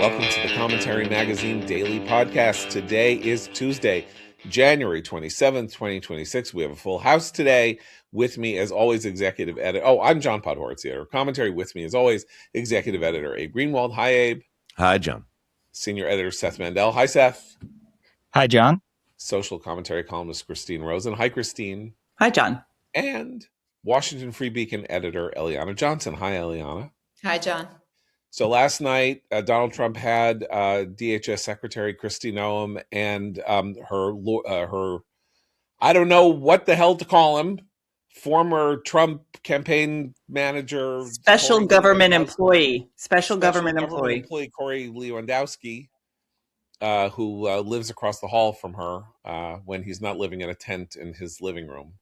Welcome to the Commentary Magazine Daily Podcast. Today is Tuesday, January 27th, 2026. We have a full house today. With me, as always, executive editor. Oh, I'm John Podhoretz, the editor of Commentary. With me, as always, executive editor Abe Greenwald. Hi, Abe. Hi, John. Senior editor Seth Mandel. Hi, Seth. Hi, John. Social commentary columnist Christine Rosen. Hi, Christine. Hi, John. And Washington Free Beacon editor Eliana Johnson. Hi, Eliana. Hi, John. So last night, Donald Trump had DHS Secretary Kristi Noem and her I don't know what the hell to call him, former Trump campaign manager, Special government employee Corey Lewandowski, who lives across the hall from her when he's not living in a tent in his living room,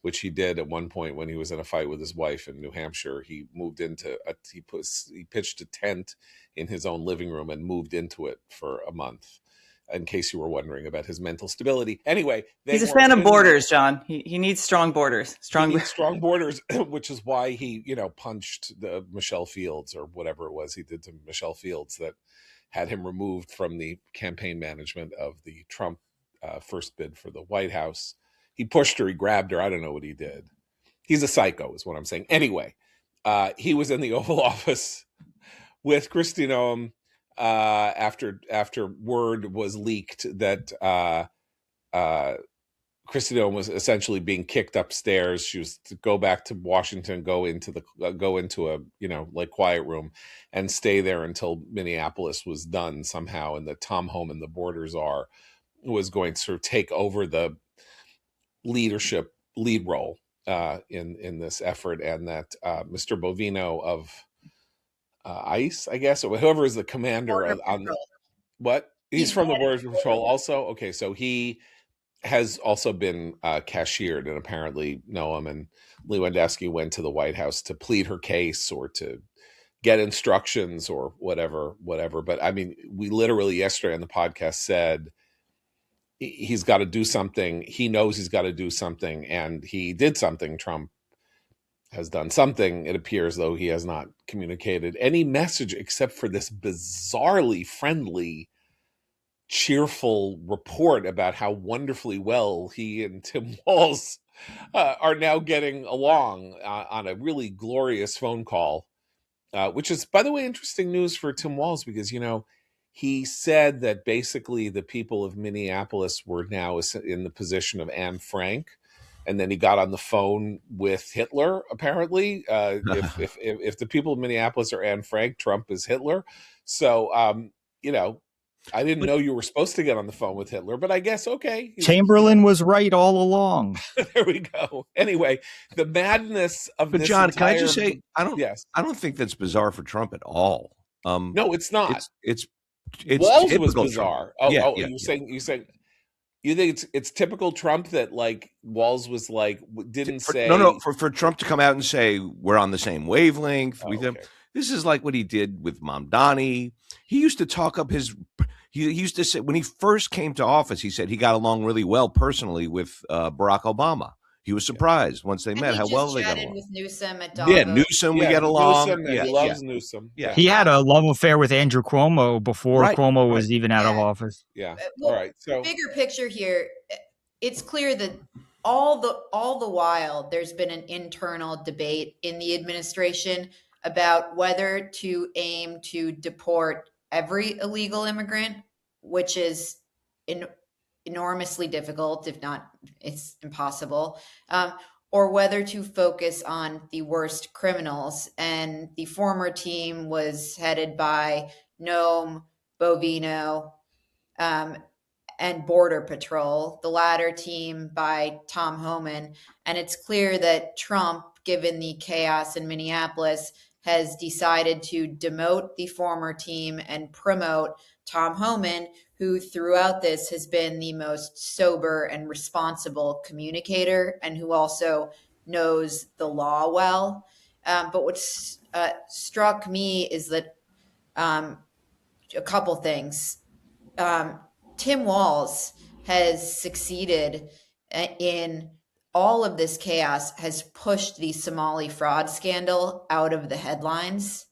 which he did at one point when he was in a fight with his wife in New Hampshire. He moved into he pitched a tent in his own living room and moved into it for a month, in case you were wondering about his mental stability. Anyway, he's a fan of borders, John. He needs strong borders. Strong borders, which is why he, punched the Michelle Fields or whatever it was he did to Michelle Fields that had him removed from the campaign management of the Trump first bid for the White House. He pushed her, he grabbed her. I don't know what he did. He's a psycho is what I'm saying. Anyway, he was in the Oval Office with Kristi Noem after word was leaked that Kristi Noem was essentially being kicked upstairs. She was to go back to Washington, go into a quiet room and stay there until Minneapolis was done somehow, and that Tom Homan, the border czar, was going to sort of take over the lead role in this effort, and that Mr. Bovino of ICE, I guess, or whoever is the commander on what he's from the Border Patrol also. Okay, so he has also been cashiered, and apparently Noem and Lewandowski went to the White House to plead her case or to get instructions or whatever. But I mean, we literally yesterday on the podcast said he's got to do something. He knows he's got to do something, and he did something. Trump has done something. It appears, though, he has not communicated any message except for this bizarrely friendly, cheerful report about how wonderfully well he and Tim Walz are now getting along on a really glorious phone call, which is, by the way, interesting news for Tim Walz because, he said that basically the people of Minneapolis were now in the position of Anne Frank, and then he got on the phone with Hitler. Apparently, if the people of Minneapolis are Anne Frank, Trump is Hitler. So, I didn't know you were supposed to get on the phone with Hitler, but I guess okay. Chamberlain was right all along. There we go. Anyway, the madness of but this John, entire... can I just say I don't think that's bizarre for Trump at all. No, it's not. It's Walz was bizarre. Trump. You saying you think it's typical Trump that like Walz was like didn't say for Trump to come out and say we're on the same wavelength with him. This is like what he did with Mamdani. He used to talk up he used to say when he first came to office, he said he got along really well personally with Barack Obama. He was surprised once they met how well they got along. With Newsom at Davos. Yeah, Newsom, we get along. He loves Newsom. Yeah. He had a love affair with Andrew Cuomo before Cuomo was even out of office. Yeah. Well, all right. So bigger picture here, it's clear that all the while there's been an internal debate in the administration about whether to aim to deport every illegal immigrant, which is enormously difficult, if not it's impossible, or whether to focus on the worst criminals. And the former team was headed by Noem, Bovino, and Border Patrol, the latter team by Tom Homan. And it's clear that Trump, given the chaos in Minneapolis, has decided to demote the former team and promote Tom Homan, who throughout this has been the most sober and responsible communicator and who also knows the law well. But what struck me is that a couple things. Tim Walz has succeeded in all of this chaos, has pushed the Somali fraud scandal out of the headlines.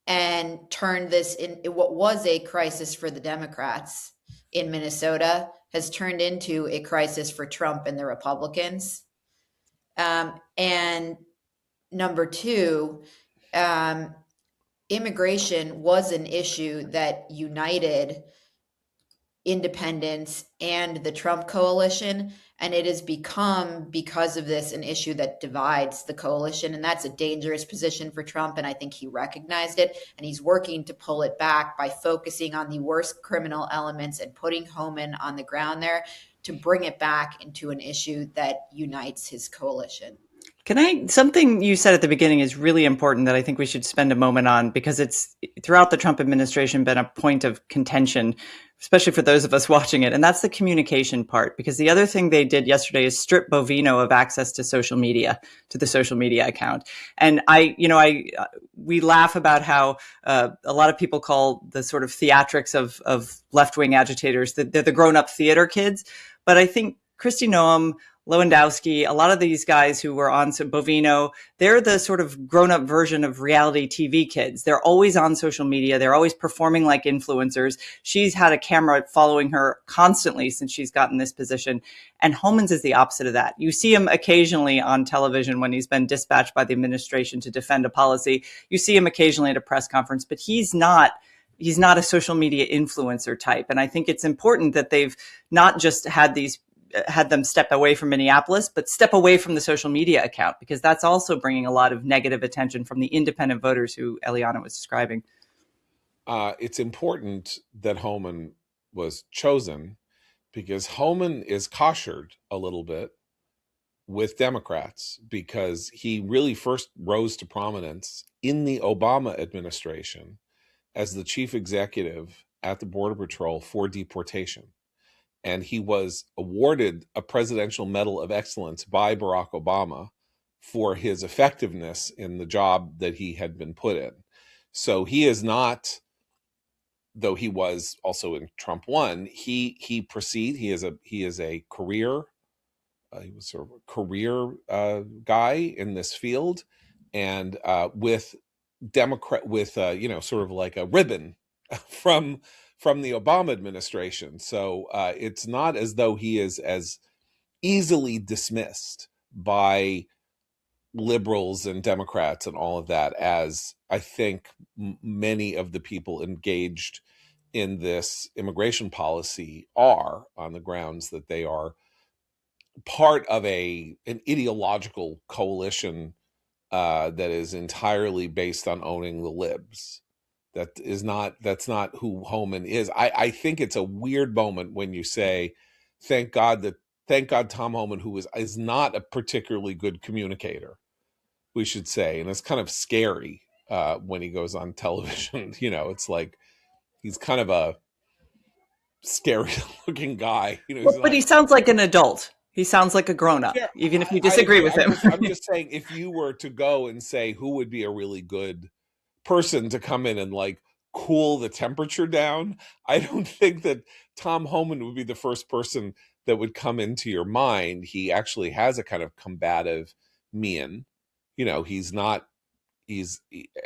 and turned this in what was a crisis for the Democrats in Minnesota has turned into a crisis for Trump and the Republicans. And number two, immigration was an issue that united independents and the Trump coalition. And it has become, because of this, an issue that divides the coalition. And that's a dangerous position for Trump. And I think he recognized it. And he's working to pull it back by focusing on the worst criminal elements and putting Homan on the ground there to bring it back into an issue that unites his coalition. Something you said at the beginning is really important that I think we should spend a moment on, because it's throughout the Trump administration been a point of contention, especially for those of us watching it. And that's the communication part, because the other thing they did yesterday is strip Bovino of access to social media, to the social media account. And we laugh about how a lot of people call the sort of theatrics of left-wing agitators, they're the grown-up theater kids. But I think Kristi Noem, Lewandowski, a lot of these guys who were on Bovino, they're the sort of grown-up version of reality TV kids. They're always on social media. They're always performing like influencers. She's had a camera following her constantly since she's gotten this position. And Homan's is the opposite of that. You see him occasionally on television when he's been dispatched by the administration to defend a policy. You see him occasionally at a press conference, but he's not a social media influencer type. And I think it's important that they've not just had them step away from Minneapolis, but step away from the social media account, because that's also bringing a lot of negative attention from the independent voters who Eliana was describing. It's important that Homan was chosen, because Homan is koshered a little bit with Democrats, because he really first rose to prominence in the Obama administration as the chief executive at the Border Patrol for deportation. And he was awarded a Presidential Medal of Excellence by Barack Obama for his effectiveness in the job that he had been put in. So he is not, though he was also in Trump 1, he is a career, he was sort of a career guy in this field, and with sort of like a ribbon from the Obama administration. So it's not as though he is as easily dismissed by liberals and Democrats and all of that as I think many of the people engaged in this immigration policy are, on the grounds that they are part of an ideological coalition that is entirely based on owning the libs. That's not who Homan is. I think it's a weird moment when you say, thank God Tom Homan, who is not a particularly good communicator, we should say. And it's kind of scary when he goes on television. It's like he's kind of a scary looking guy. But he sounds like an adult. He sounds like a grown-up, yeah, even if you disagree with him. I'm just saying, if you were to go and say who would be a really good person to come in and like cool the temperature down, I don't think that Tom Homan would be the first person that would come into your mind. He actually has a kind of combative mien. He's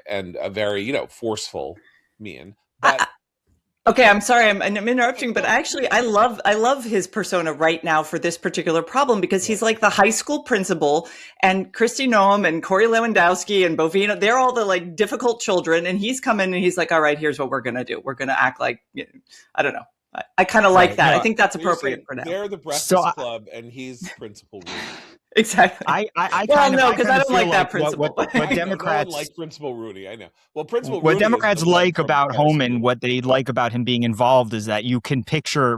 and a very, forceful mien. But okay, I'm sorry, I'm interrupting, but actually I love his persona right now for this particular problem, because he's like the high school principal, and Kristi Noem and Corey Lewandowski and Bovino, they're all the like difficult children, and he's come in and he's like, all right, here's what we're going to do. We're going to act like, I don't know. I kind of like that. No, I think that's appropriate for now. They're the Breakfast Club, and he's Principal Rudy. Exactly. Well, no, because I don't like that principle. What Democrats like Principal Rudy, I know. Well, what Democrats like about Homan, what they like about him being involved, is that you can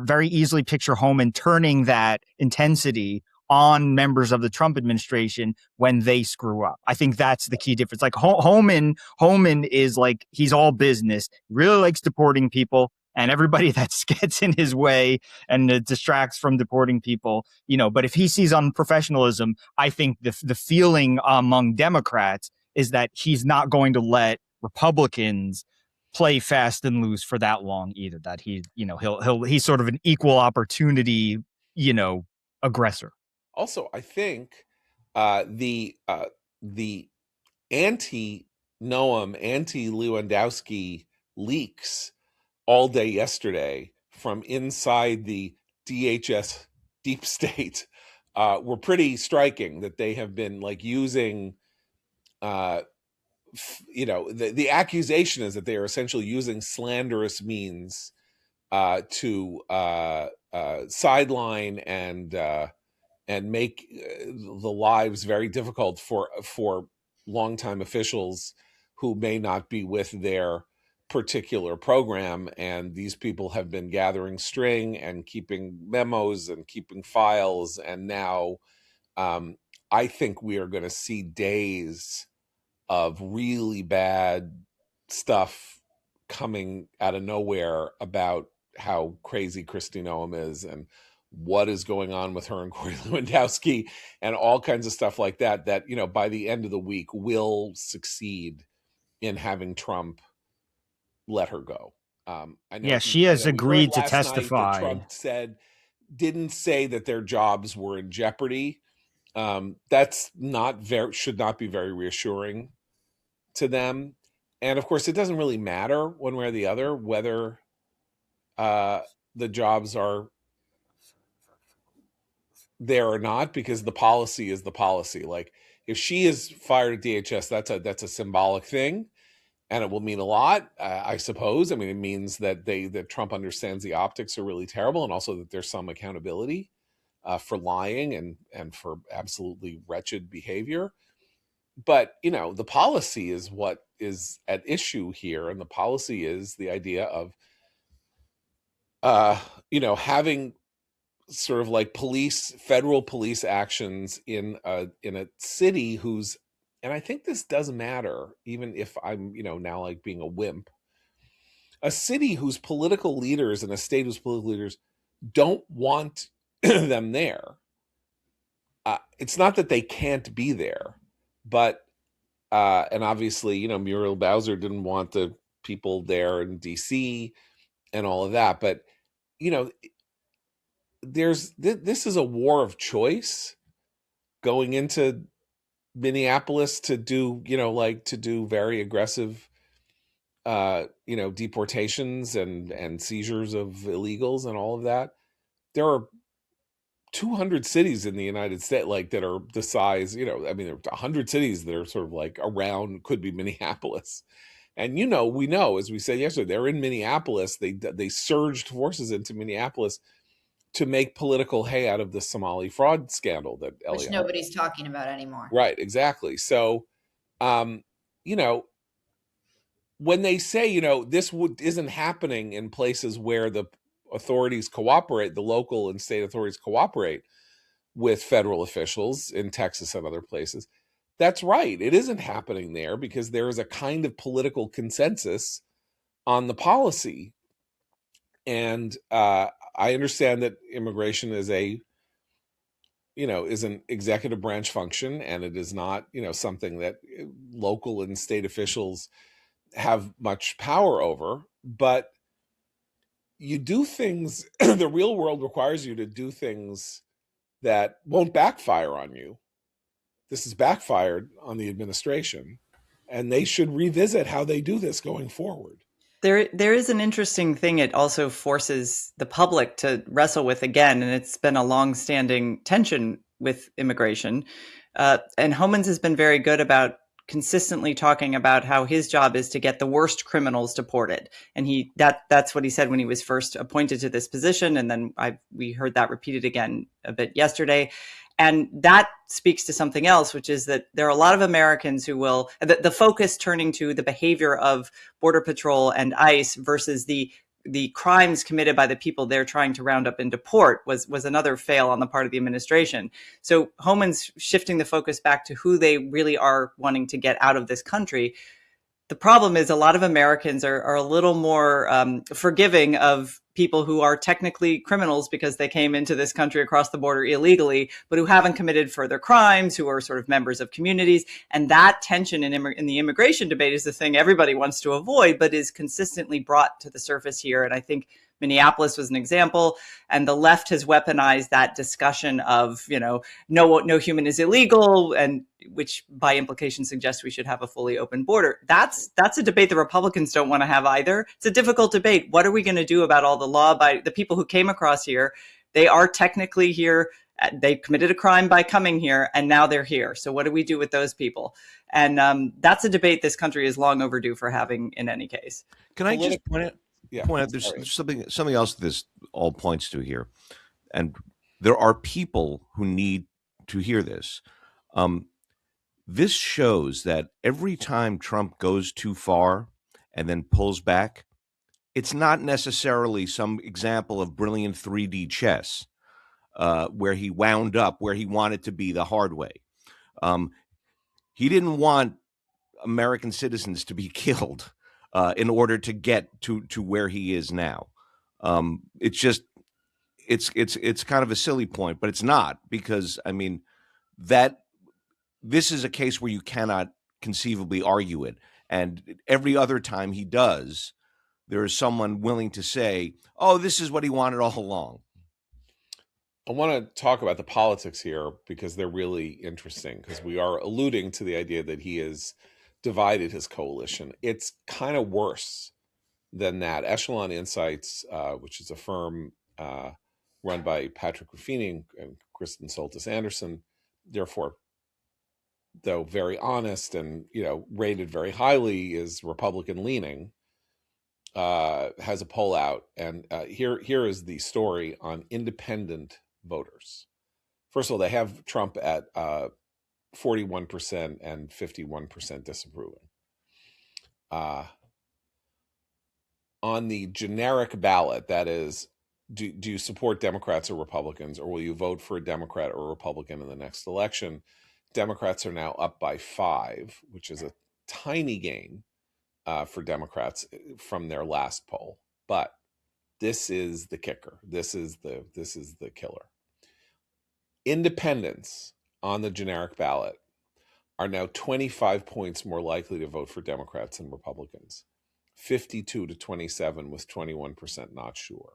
very easily picture Homan turning that intensity on members of the Trump administration when they screw up. I think that's the key difference. Like Homan is like, he's all business, really likes deporting people. And everybody that gets in his way and distracts from deporting people, but if he sees unprofessionalism, I think the feeling among Democrats is that he's not going to let Republicans play fast and loose for that long either. That he's sort of an equal opportunity, aggressor. Also, I think the anti Noam anti-Lewandowski leaks all day yesterday from inside the DHS deep state were pretty striking. That they have been like using, the accusation is that they are essentially using slanderous means to sideline and make the lives very difficult for longtime officials who may not be with their particular program. And these people have been gathering string and keeping memos and keeping files. And now I think we are going to see days of really bad stuff coming out of nowhere about how crazy Kristi Noem is and what is going on with her and Corey Lewandowski and all kinds of stuff like that, by the end of the week will succeed in having Trump let her go. I know she has agreed to last testify. Night that Trump didn't say that their jobs were in jeopardy. That's should not be very reassuring to them. And of course, it doesn't really matter one way or the other whether the jobs are there or not, because the policy is the policy. Like, if she is fired at DHS, that's a symbolic thing, and it will mean a lot, I suppose. I mean, it means that Trump understands the optics are really terrible, and also that there's some accountability for lying and for absolutely wretched behavior. But the policy is what is at issue here, and the policy is the idea of having sort of like federal police actions in a city whose, and I think this does matter, even if I'm now like being a wimp, a city whose political leaders and a state whose political leaders don't want them there. It's not that they can't be there, but and obviously Muriel Bowser didn't want the people there in DC and all of that, but this is a war of choice going into Minneapolis to do very aggressive deportations and seizures of illegals and all of that. There are 200 cities in the United States that are the size, there are 100 cities that are sort of like around, could be Minneapolis. And we know, as we said yesterday, they're in Minneapolis. They surged forces into Minneapolis to make political hay out of the Somali fraud scandal which nobody's talking about anymore. Right, exactly. So, when they say, this isn't happening in places where the authorities cooperate, the local and state authorities cooperate with federal officials in Texas and other places, that's right. It isn't happening there because there is a kind of political consensus on the policy. And I understand that immigration is an executive branch function, and it is not, something that local and state officials have much power over. But you do things, the real world requires you to do things that won't backfire on you. This has backfired on the administration, and they should revisit how they do this going forward. There is an interesting thing it also forces the public to wrestle with again, and it's been a long-standing tension with immigration. And Homans has been very good about consistently talking about how his job is to get the worst criminals deported. And that's what he said when he was first appointed to this position. And then we heard that repeated again a bit yesterday. And that speaks to something else, which is that there are a lot of Americans who will, the focus turning to the behavior of Border Patrol and ICE versus the crimes committed by the people they're trying to round up and deport was another fail on the part of the administration. So Homan's shifting the focus back to who they really are wanting to get out of this country. The problem is a lot of Americans are a little more forgiving of people who are technically criminals because they came into this country across the border illegally, but who haven't committed further crimes, who are sort of members of communities. And that tension in the immigration debate is the thing everybody wants to avoid, but is consistently brought to the surface here. And I think Minneapolis was an example. And the left has weaponized that discussion of, no human is illegal, and which by implication suggests we should have a fully open border. That's a debate the Republicans don't want to have either. It's a difficult debate. What are we going to do about all the law by the people who came across here? They are technically here. They committed a crime by coming here, and now they're here. So what do we do with those people? And that's a debate this country is long overdue for having in any case. Can I just point out there's something else this all points to here. And there are people who need to hear this. This shows that every time Trump goes too far and then pulls back, it's not necessarily some example of brilliant 3D chess where he wound up where he wanted to be the hard way. He didn't want American citizens to be killed in order to get to where he is now. It's just it's kind of a silly point, but it's not, because I mean that this is a case where you cannot conceivably argue it, and every other time he does, there is someone willing to say, "Oh, this is what he wanted all along." I want to talk about the politics here because they're really interesting, because we are alluding to the idea that he has divided his coalition. It's kind of worse than that. Echelon Insights, which is a firm run by Patrick Ruffini and Kristen Soltis Anderson, therefore, though very honest and rated very highly, is Republican leaning, has a poll out, and here is the story on independent voters. First of all, they have Trump at 41% and 51% disapproving. On the generic ballot, that is, do you support Democrats or Republicans, or will you vote for a Democrat or a Republican in the next election? Democrats are now up by 5, which is a tiny gain for Democrats from their last poll. But this is the kicker. This is the killer. Independents on the generic ballot are now 25 points more likely to vote for Democrats than Republicans. 52 to 27, with 21% not sure.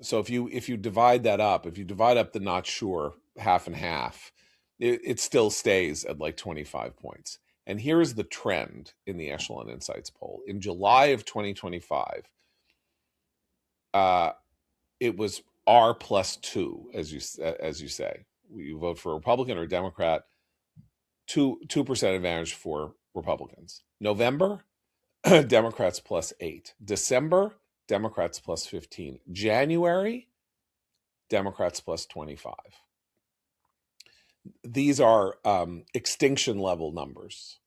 So if you divide that up, if you divide up the not sure half and half, it still stays at like 25 points. And here is the trend in the Echelon Insights poll. In July of 2025, it was R plus 2, as you say. You vote for a Republican or a Democrat, 2% advantage for Republicans. November, Democrats plus 8. December, Democrats plus 15. January, Democrats plus 25. These are extinction level numbers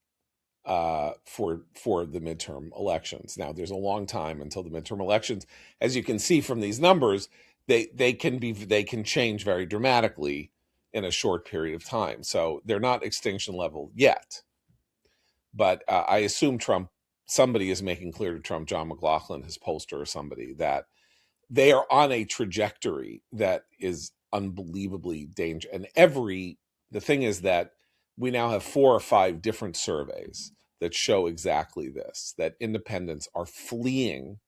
for the midterm elections. Now, there's a long time until the midterm elections. As you can see from these numbers, they can change very dramatically in a short period of time. So they're not extinction level yet. But I assume somebody is making clear to Trump, John McLaughlin, his pollster or somebody, that they are on a trajectory that is unbelievably dangerous. And the thing is that we now have 4 or 5 different surveys that show exactly this, that independents are fleeing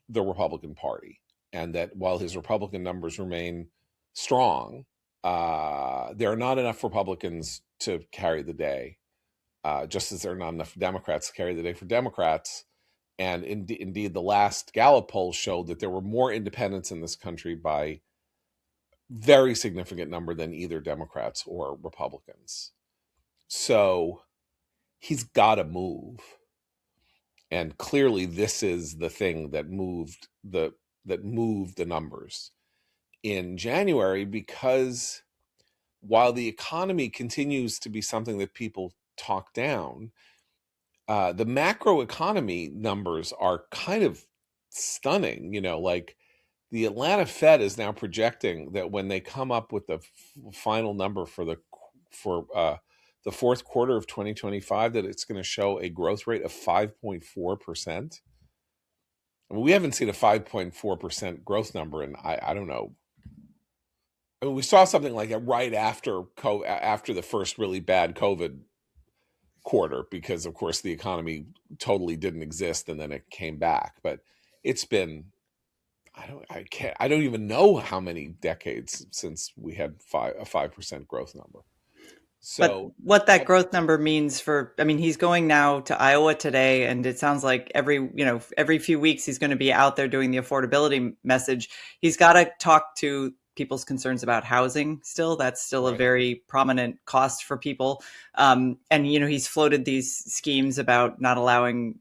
the Republican Party, and that while his Republican numbers remain strong, there are not enough Republicans to carry the day, just as there are not enough Democrats to carry the day for Democrats. And indeed, the last Gallup poll showed that there were more independents in this country by very significant number than either Democrats or Republicans. So he's got to move. And clearly this is the thing that moved the numbers in January, because while the economy continues to be something that people talk down, the macroeconomy numbers are kind of stunning. Like the Atlanta Fed is now projecting that when they come up with the final number for the fourth quarter of 2025, that it's going to show a growth rate of 5.4%. I mean, we haven't seen a 5.4% growth number in I don't know. I mean, we saw something like that right after the first really bad COVID quarter, because of course the economy totally didn't exist and then it came back. But it's been I don't even know how many decades since we had a 5% growth number. But what that growth number means for, I mean, he's going now to Iowa today, and it sounds like every few weeks he's going to be out there doing the affordability message. He's got to talk to people's concerns about housing still. That's still a very prominent cost for people. And, he's floated these schemes about not allowing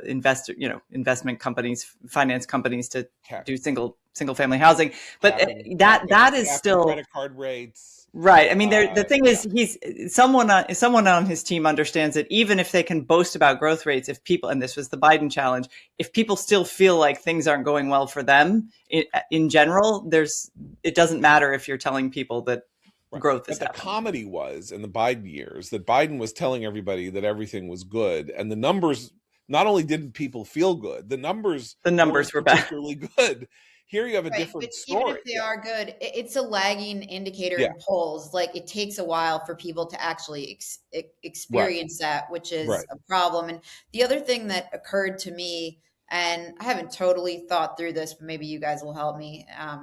investment companies, finance companies to do single family housing. But that is still credit card rates. Right. I mean, the thing is, he's someone on his team understands that even if they can boast about growth rates, if people, and this was the Biden challenge, if people still feel like things aren't going well for them in general, it doesn't matter if you're telling people that growth is happening. The comedy was in the Biden years that Biden was telling everybody that everything was good, and the numbers, not only didn't people feel good, the numbers were particularly good. Here you have a different story. Even if they are good, it's a lagging indicator in polls. Like, it takes a while for people to actually experience that, which is a problem. And the other thing that occurred to me, and I haven't totally thought through this, but maybe you guys will help me. I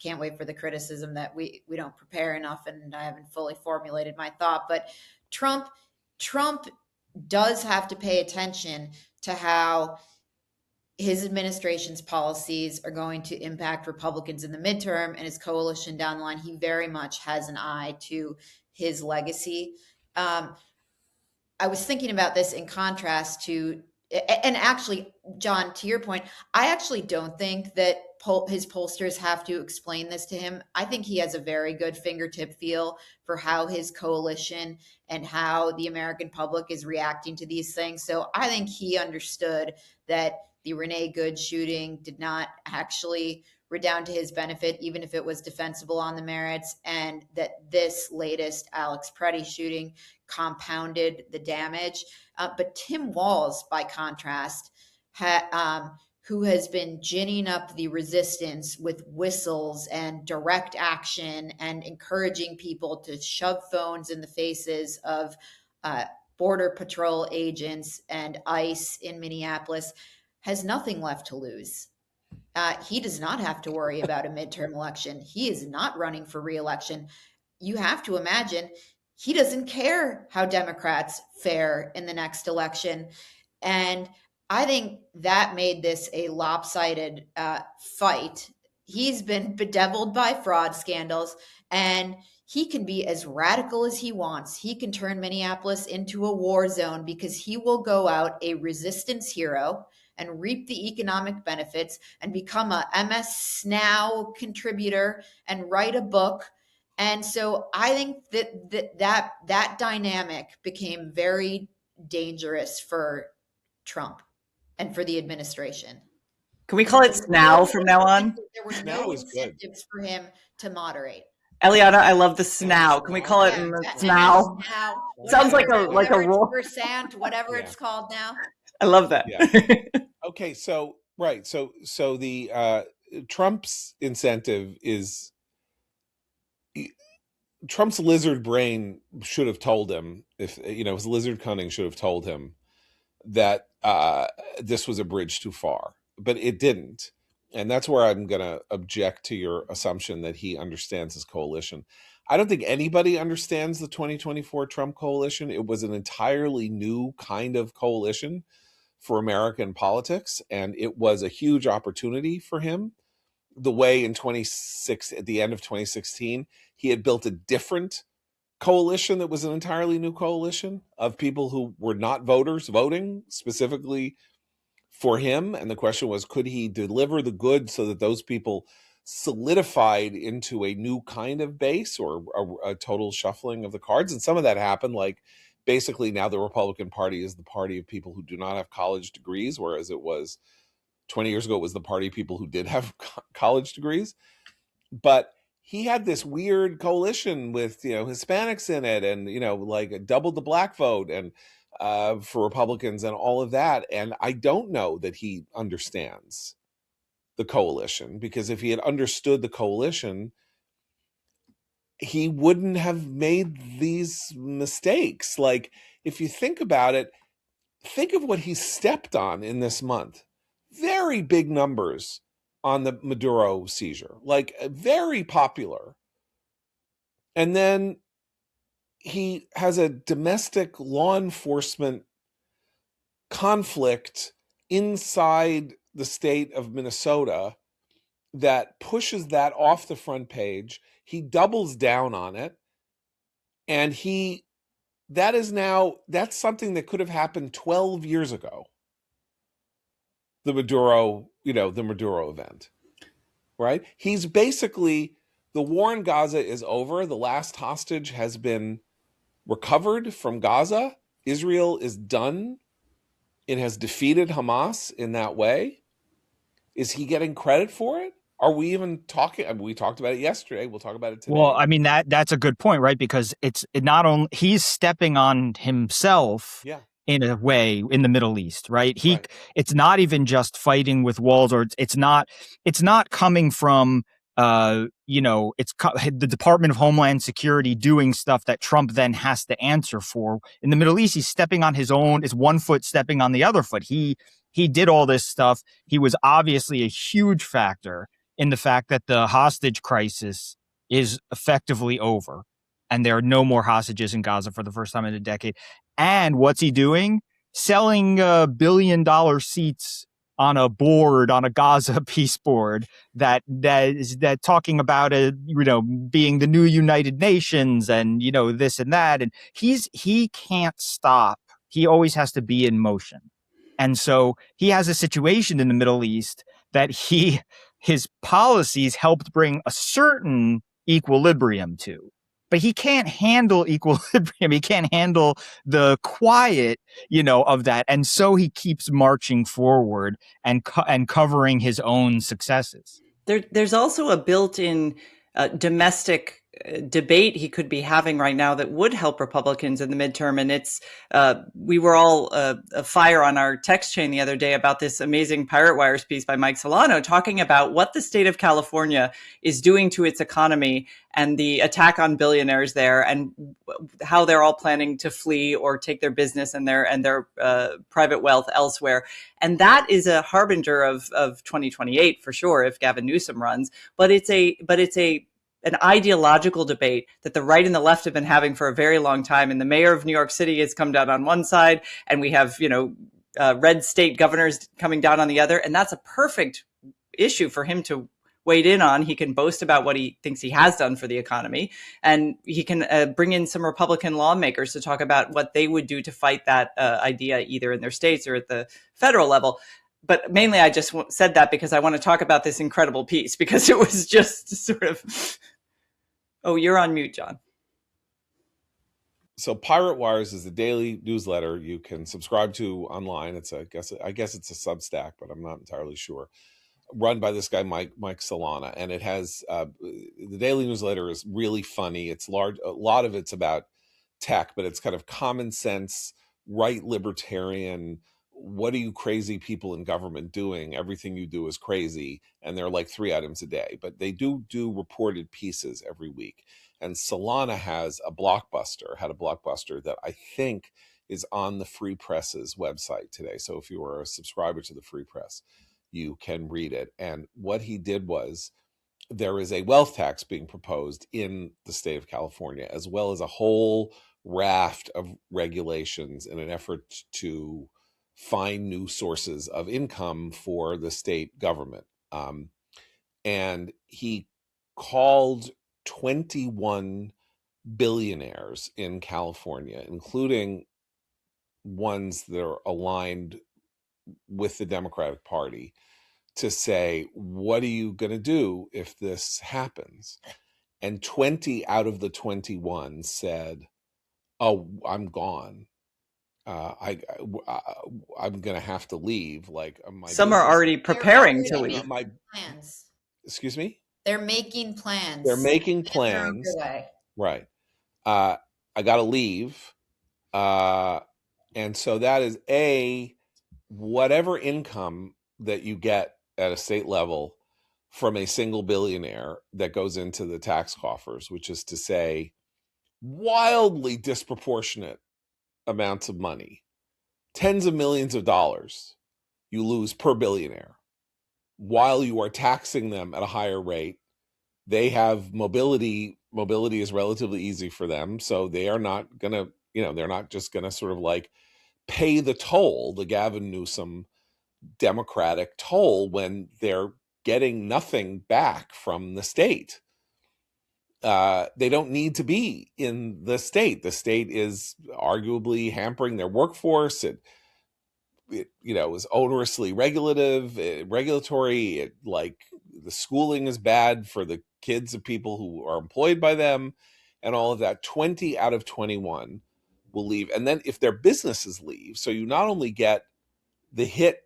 can't wait for the criticism that we don't prepare enough, and I haven't fully formulated my thought. But Trump does have to pay attention to how his administration's policies are going to impact Republicans in the midterm and his coalition down the line. He very much has an eye to his legacy. I was thinking about this in contrast to, and actually, John, to your point, I actually don't think that his pollsters have to explain this to him. I think he has a very good fingertip feel for how his coalition and how the American public is reacting to these things. So I think he understood that the Renee Good shooting did not actually redound to his benefit, even if it was defensible on the merits, and that this latest Alex Preddy shooting compounded the damage. But Tim Walz, by contrast, who has been ginning up the resistance with whistles and direct action and encouraging people to shove phones in the faces of Border Patrol agents and ICE in Minneapolis, has nothing left to lose. He does not have to worry about a midterm election. He is not running for re-election. You have to imagine he doesn't care how Democrats fare in the next election. And I think that made this a lopsided fight. He's been bedeviled by fraud scandals, and he can be as radical as he wants. He can turn Minneapolis into a war zone because he will go out a resistance hero and reap the economic benefits and become a MS Now contributor and write a book. And so I think that dynamic became very dangerous for Trump and for the administration. Can we call it SNOW from now on? There were no incentives for him to moderate. Eliana, I love the SNOW. Can we call it SNOW? Sounds like a roll. Percent, whatever it's called now. I love that. Yeah. Okay, so the Trump's incentive is Trump's lizard brain should have told him, if his lizard cunning should have told him that this was a bridge too far, but it didn't. And that's where I'm going to object to your assumption that he understands his coalition. I don't think anybody understands the 2024 Trump coalition. It was an entirely new kind of coalition for American politics, and it was a huge opportunity for him. The way at the end of 2016, he had built a different coalition that was an entirely new coalition of people who were not voters voting specifically for him. And the question was, could he deliver the goods so that those people solidified into a new kind of base, or a total shuffling of the cards? And some of that happened, like basically now the Republican Party is the party of people who do not have college degrees, whereas it was 20 years ago, it was the party of people who did have college degrees. But he had this weird coalition with, Hispanics in it, and, like doubled the black vote and for Republicans and all of that. And I don't know that he understands the coalition, because if he had understood the coalition, he wouldn't have made these mistakes. Like, if you think about it, think of what he stepped on in this month. Very big numbers on the Maduro seizure, like very popular. And then he has a domestic law enforcement conflict inside the state of Minnesota that pushes that off the front page. He doubles down on it. And that's something that could have happened 12 years ago. The Maduro event, right? He's basically, the war in Gaza is over. The last hostage has been recovered from Gaza. Israel is done. It has defeated Hamas in that way. Is he getting credit for it? Are we even talking? I mean, we talked about it yesterday. We'll talk about it today. Well, I mean, that's a good point, right? Because not only he's stepping on himself in a way in the Middle East, right? It's not even just fighting with walls, or it's not coming from the Department of Homeland Security doing stuff that Trump then has to answer for. In the Middle East, he's stepping on his own. It's one foot stepping on the other foot. He did all this stuff. He was obviously a huge factor in the fact that the hostage crisis is effectively over and there are no more hostages in Gaza for the first time in a decade. And what's he doing? Selling $1 billion seats on a board, on a Gaza peace board that talking about being the new United Nations and this and that. And he can't stop. He always has to be in motion. And so he has a situation in the Middle East that his policies helped bring a certain equilibrium to, but he can't handle equilibrium. He can't handle the quiet, of that. And so he keeps marching forward and covering his own successes. There's also a built-in domestic debate he could be having right now that would help Republicans in the midterm. And it's we were all afire on our text chain the other day about this amazing Pirate Wires piece by Mike Solano talking about what the state of California is doing to its economy and the attack on billionaires there, and how they're all planning to flee or take their business and their private wealth elsewhere. And that is a harbinger of 2028 for sure if Gavin Newsom runs. But it's an ideological debate that the right and the left have been having for a very long time. And the mayor of New York City has come down on one side, and we have, red state governors coming down on the other. And that's a perfect issue for him to wade in on. He can boast about what he thinks he has done for the economy, and he can bring in some Republican lawmakers to talk about what they would do to fight that idea either in their states or at the federal level. But mainly I just said that because I want to talk about this incredible piece, because it was just sort of... Oh, you're on mute, John. So Pirate Wires is a daily newsletter you can subscribe to online. I guess it's a Substack, but I'm not entirely sure. Run by this guy, Mike Solana. And it has, the daily newsletter is really funny. It's large. A lot of it's about tech, but it's kind of common sense, right libertarian. What are you crazy people in government doing? Everything you do is crazy. And they're like 3 items a day, but they do reported pieces every week. And Solana had a blockbuster that I think is on the Free Press's website today. So if you are a subscriber to the Free Press, you can read it. And what he did was, there is a wealth tax being proposed in the state of California, as well as a whole raft of regulations in an effort to find new sources of income for the state government. And he called 21 billionaires in California, including ones that are aligned with the Democratic Party, to say, what are you going to do if this happens? And 20 out of the 21 said, oh, I'm gone. I'm going to have to leave. Like, some are already preparing to leave. Plans. Excuse me? They're making plans. Right. I got to leave. And so that is whatever income that you get at a state level from a single billionaire that goes into the tax coffers, which is to say, wildly disproportionate amounts of money, tens of millions of dollars you lose per billionaire. while you are taxing them at a higher rate, they have mobility. Mobility is relatively easy for them. So they are not going to, they're not just going to sort of like pay the toll, the Gavin Newsom Democratic toll, when they're getting nothing back from the state. They don't need to be in the state. The state is arguably hampering their workforce. It is onerously regulatory. Like the schooling is bad for the kids of people who are employed by them, and all of that. 20 out of 21 will leave, and then if their businesses leave, so you not only get the hit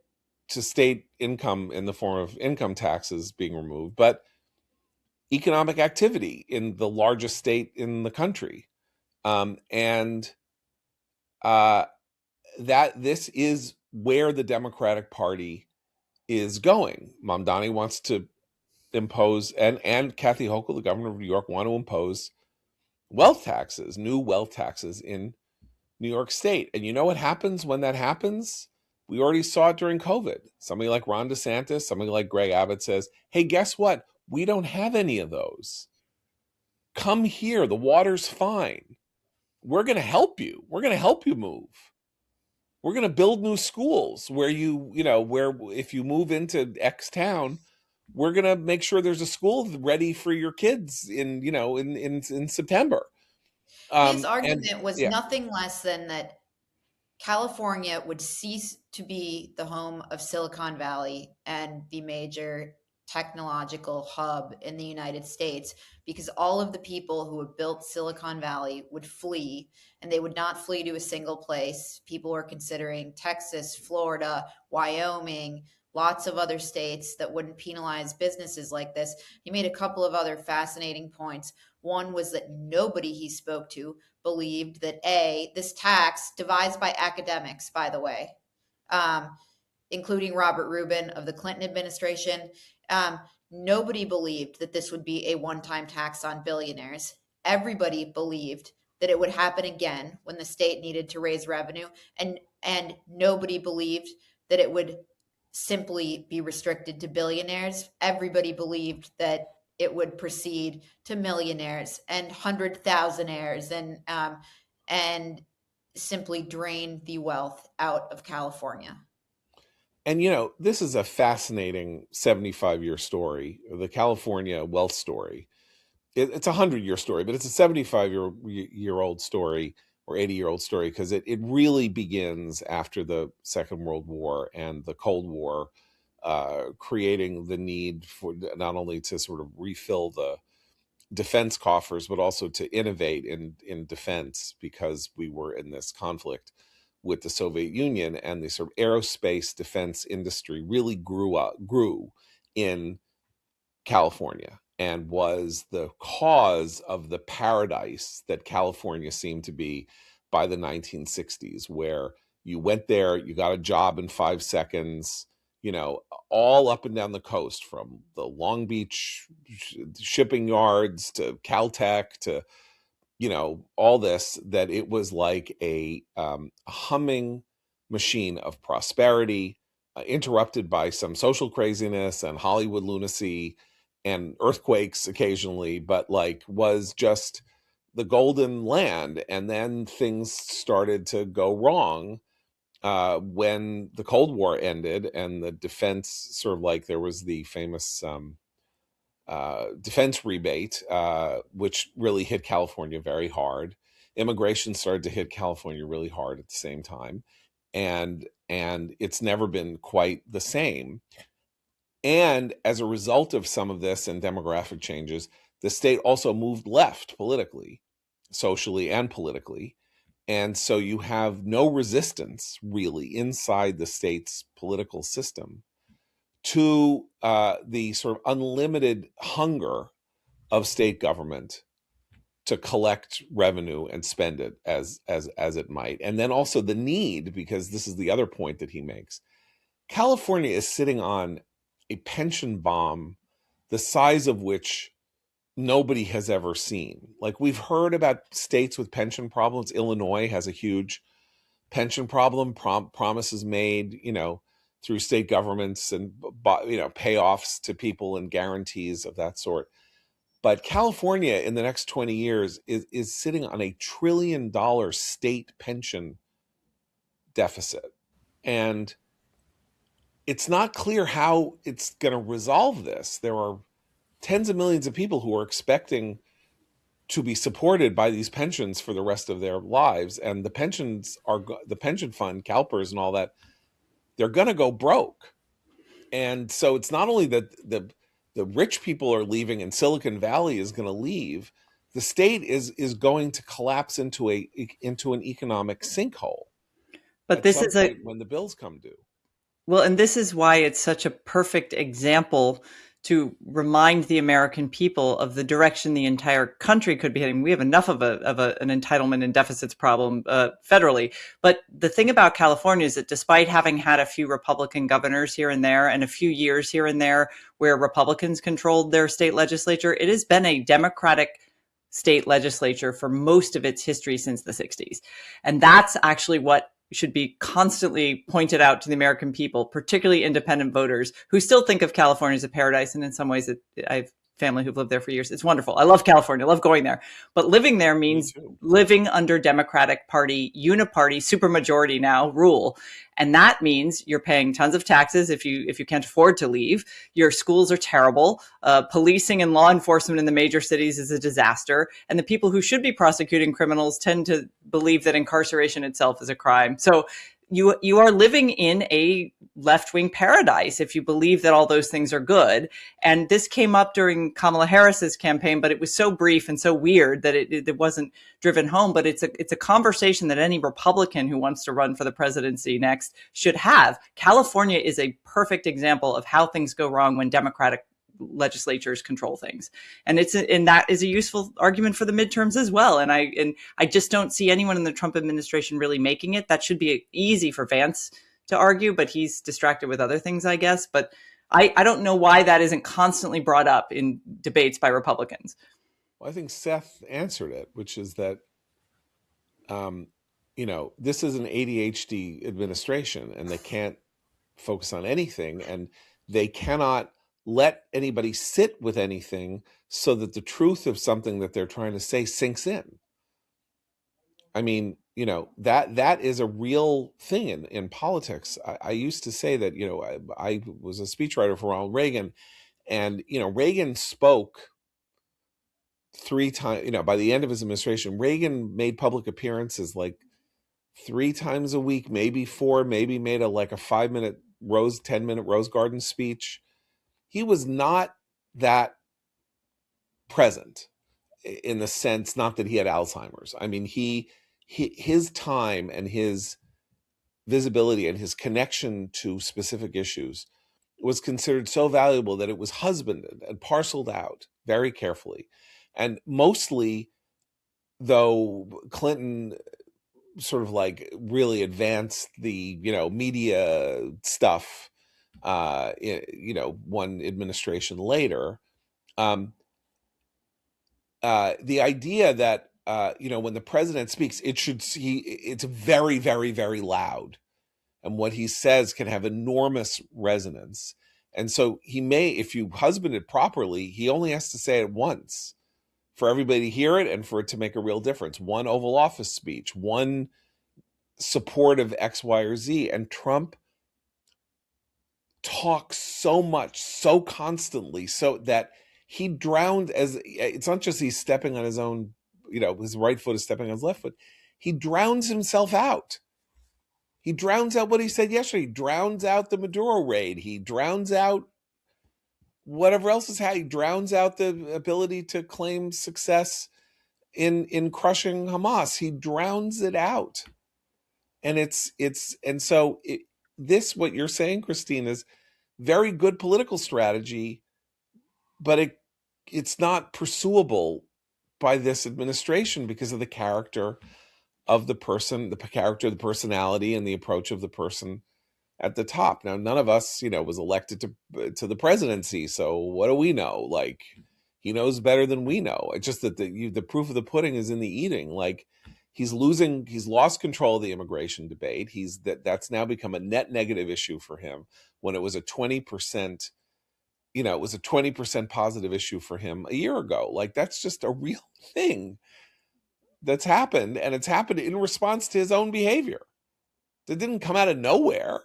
to state income in the form of income taxes being removed, but economic activity in the largest state in the country. And that this is where the Democratic Party is going. Mamdani wants to impose, and Kathy Hochul, the governor of New York, want to impose wealth taxes, new wealth taxes in New York State. And you know what happens when that happens? We already saw it during COVID. Somebody like Ron DeSantis, somebody like Greg Abbott says, hey, guess what? We don't have any of those. Come here. The water's fine. We're going to help you. We're going to help you move. We're going to build new schools where where if you move into X town, we're going to make sure there's a school ready for your kids in September. His argument was nothing less than that California would cease to be the home of Silicon Valley and the major technological hub in the United States, because all of the people who have built Silicon Valley would flee, and they would not flee to a single place. People were considering Texas, Florida, Wyoming, lots of other states that wouldn't penalize businesses like this. He made a couple of other fascinating points. One was that nobody he spoke to believed that this tax, devised by academics, by the way, including Robert Rubin of the Clinton administration, nobody believed that this would be a one-time tax on billionaires. Everybody believed that it would happen again when the state needed to raise revenue, and nobody believed that it would simply be restricted to billionaires. Everybody believed that it would proceed to millionaires and 100,000aires and simply drain the wealth out of California. And, this is a fascinating 75-year story, the California wealth story. It's a 100-year story, but it's a 75-year-old story or 80-year-old story, because it really begins after the Second World War and the Cold War, creating the need for not only to sort of refill the defense coffers, but also to innovate in defense, because we were in this conflict with the Soviet Union, and the sort of aerospace defense industry really grew in California, and was the cause of the paradise that California seemed to be by the 1960s, where you went there, you got a job in 5 seconds, all up and down the coast, from the Long Beach shipping yards to Caltech to, all this, that it was like a humming machine of prosperity, interrupted by some social craziness and Hollywood lunacy and earthquakes occasionally, but was just the golden land. And then things started to go wrong when the Cold War ended, and the defense sort of there was the famous defense rebate, which really hit California very hard. Immigration started to hit California really hard at the same time. And it's never been quite the same. And as a result of some of this and demographic changes, the state also moved left politically, socially, and politically. And so you have no resistance really inside the state's political system to the sort of unlimited hunger of state government to collect revenue and spend it as it might. And then also the need, because this is the other point that he makes, California is sitting on a pension bomb the size of which nobody has ever seen. We've heard about states with pension problems. Illinois has a huge pension problem, promises made, through state governments and payoffs to people and guarantees of that sort. But California in the next 20 years is sitting on $1 trillion state pension deficit. And it's not clear how it's going to resolve this. There are tens of millions of people who are expecting to be supported by these pensions for the rest of their lives. And the pension fund, CalPERS and all that, they're going to go broke. And so it's not only that the rich people are leaving and Silicon Valley is going to leave, the state is going to collapse into an economic sinkhole. But this is when the bills come due. Well, and this is why it's such a perfect example to remind the American people of the direction the entire country could be heading. We have enough of an entitlement and deficits problem federally. But the thing about California is that despite having had a few Republican governors here and there and a few years here and there where Republicans controlled their state legislature, it has been a Democratic state legislature for most of its history since the 60s. And that's actually what should be constantly pointed out to the American people, particularly independent voters who still think of California as a paradise. And in some ways, I have family who've lived there for years. It's wonderful. I love California. I love going there. But living there means living under Democratic Party, uniparty, supermajority now rule. And that means you're paying tons of taxes if you can't afford to leave. Your schools are terrible. Policing and law enforcement in the major cities is a disaster. And the people who should be prosecuting criminals tend to believe that incarceration itself is a crime. So you are living in a left-wing paradise if you believe that all those things are good. And this came up during Kamala Harris's campaign, but it was so brief and so weird that it wasn't driven home. But it's a conversation that any Republican who wants to run for the presidency next should have. California is a perfect example of how things go wrong when Democratic legislatures control things. And that is a useful argument for the midterms as well. And I just don't see anyone in the Trump administration really making it. That should be easy for Vance to argue, but he's distracted with other things, I guess. But I don't know why that isn't constantly brought up in debates by Republicans. Well, I think Seth answered it, which is that, this is an ADHD administration and they can't focus on anything and they cannot let anybody sit with anything so that the truth of something that they're trying to say sinks in. I mean, that is a real thing in politics. I used to say that, I was a speechwriter for Ronald Reagan, and, Reagan spoke 3 times, by the end of his administration, Reagan made public appearances like 3 times a week, maybe 4, maybe made a 5-minute 10-minute Rose Garden speech. He was not that present in the sense, not that he had Alzheimer's. I mean, his time and his visibility and his connection to specific issues was considered so valuable that it was husbanded and parceled out very carefully. And mostly, though Clinton sort of really advanced the, media stuff, one administration later, the idea that, when the president speaks, it's very, very, very loud. And what he says can have enormous resonance. And so if you husband it properly, he only has to say it once for everybody to hear it and for it to make a real difference. One Oval Office speech, one support of X, Y, or Z. And Trump talks so much, so constantly, so that he drowned it's not just he's stepping on his own, his right foot is stepping on his left foot. He drowns himself out. He drowns out what he said yesterday. He drowns out the Maduro raid. He drowns out whatever else is happening. He drowns out the ability to claim success in crushing Hamas. He drowns it out. And what you're saying, Christine, is very good political strategy, but it's not pursuable by this administration because of the character of the person, the character, the personality, and the approach of the person at the top. Now, none of us, was elected to the presidency, so what do we know? He knows better than we know. It's just that the proof of the pudding is in the eating. He's lost control of the immigration debate. That's now become a net negative issue for him when it was a 20%, it was a 20% positive issue for him a year ago. Like, that's just a real thing that's happened, and it's happened in response to his own behavior. That didn't come out of nowhere.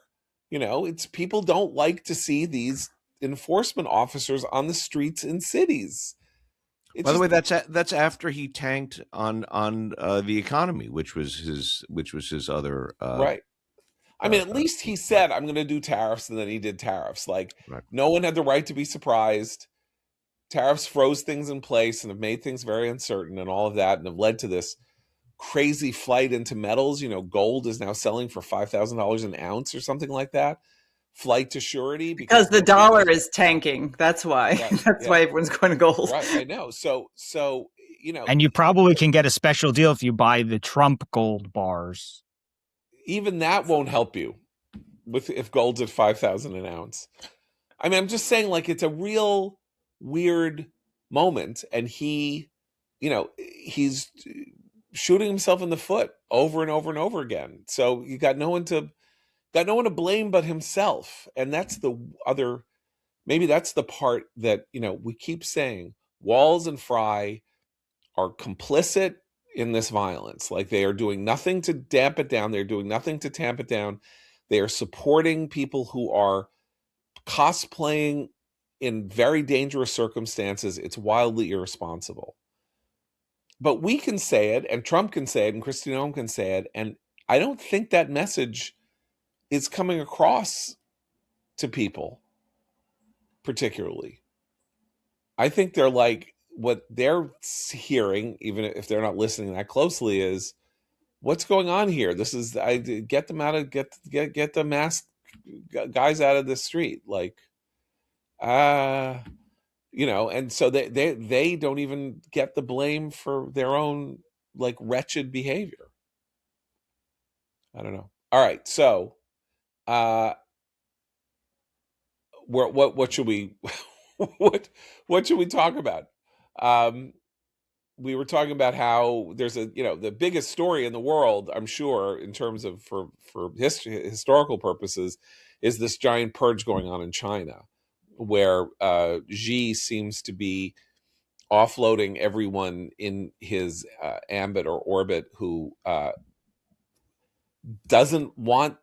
It's people don't like to see these enforcement officers on the streets in cities. By the way, that's after he tanked on the economy, which was his other right. I mean, at least he said, "I'm going to do tariffs," and then he did tariffs. Like, right. No one had the right to be surprised. Tariffs froze things in place and have made things very uncertain, and all of that, and have led to this crazy flight into metals. Gold is now selling for $5,000 an ounce or something like that. Flight to surety because the dollar is tanking. That's why. Right, that's why everyone's going to gold. Right, I know. So and you probably can get a special deal if you buy the Trump gold bars. Even that won't help you if gold's at 5,000 an ounce. I mean, I'm just saying, like, it's a real weird moment, and he's shooting himself in the foot over and over and over again. So you got no one to blame but himself. And that's maybe that's the part that, we keep saying Walz and Fry are complicit in this violence. Like, they are doing nothing to damp it down. They're doing nothing to tamp it down. They are supporting people who are cosplaying in very dangerous circumstances. It's wildly irresponsible. But we can say it, and Trump can say it, and Kristi Noem can say it, and I don't think that message is coming across to people particularly. I think they're like, what they're hearing, even if they're not listening that closely, is what's going on here. This is, get them out of, get the masked guys out of the street. Like, and so they don't even get the blame for their own, like, wretched behavior. I don't know. All right, so what should we what should we talk about? We were talking about how there's the biggest story in the world, I'm sure, in terms of for historical purposes, is this giant purge going on in China, where Xi seems to be offloading everyone in his ambit or orbit who doesn't want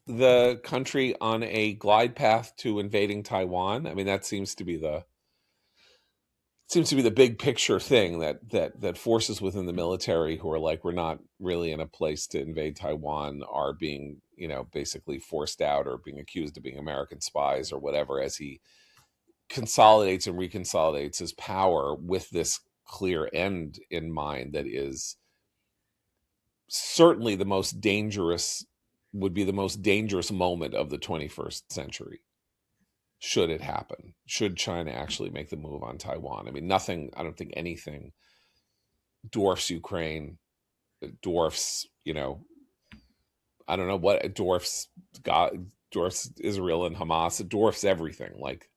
the country on a glide path to invading Taiwan. I mean, that seems to be the big picture thing that forces within the military who are like, we're not really in a place to invade Taiwan, are being, basically forced out or being accused of being American spies or whatever, as he consolidates and reconsolidates his power with this clear end in mind that is certainly would be the most dangerous moment of the 21st century. Should it happen? Should China actually make the move on Taiwan? I mean, I don't think anything dwarfs Ukraine, dwarfs, I don't know what it dwarfs Israel and Hamas. It dwarfs everything. Like,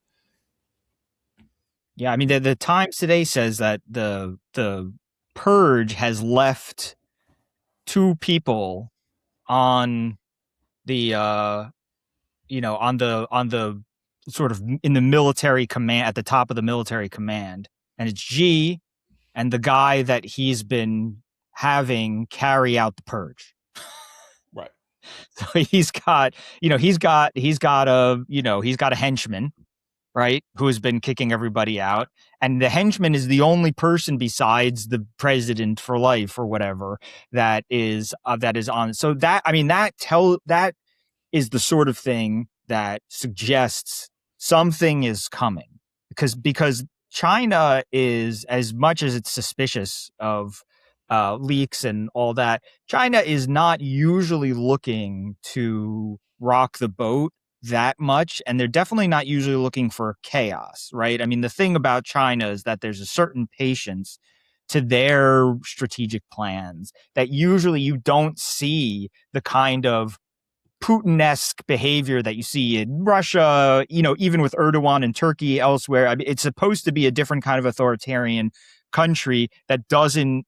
yeah, I mean, the Times today says that the purge has left 2 people on the on the sort of in the military command, at the top of the military command, and it's Xi and the guy that he's been having carry out the purge. Right. So he's got a henchman, right, who has been kicking everybody out, and the henchman is the only person besides the president for life or whatever that is on. So that is the sort of thing that suggests something is coming, because China is, as much as it's suspicious of leaks and all that, China is not usually looking to rock the boat that much, and they're definitely not usually looking for chaos, right? I mean, the thing about China is that there's a certain patience to their strategic plans that usually you don't see the kind of Putin-esque behavior that you see in Russia, even with Erdogan in Turkey, elsewhere. I mean, it's supposed to be a different kind of authoritarian country that doesn't,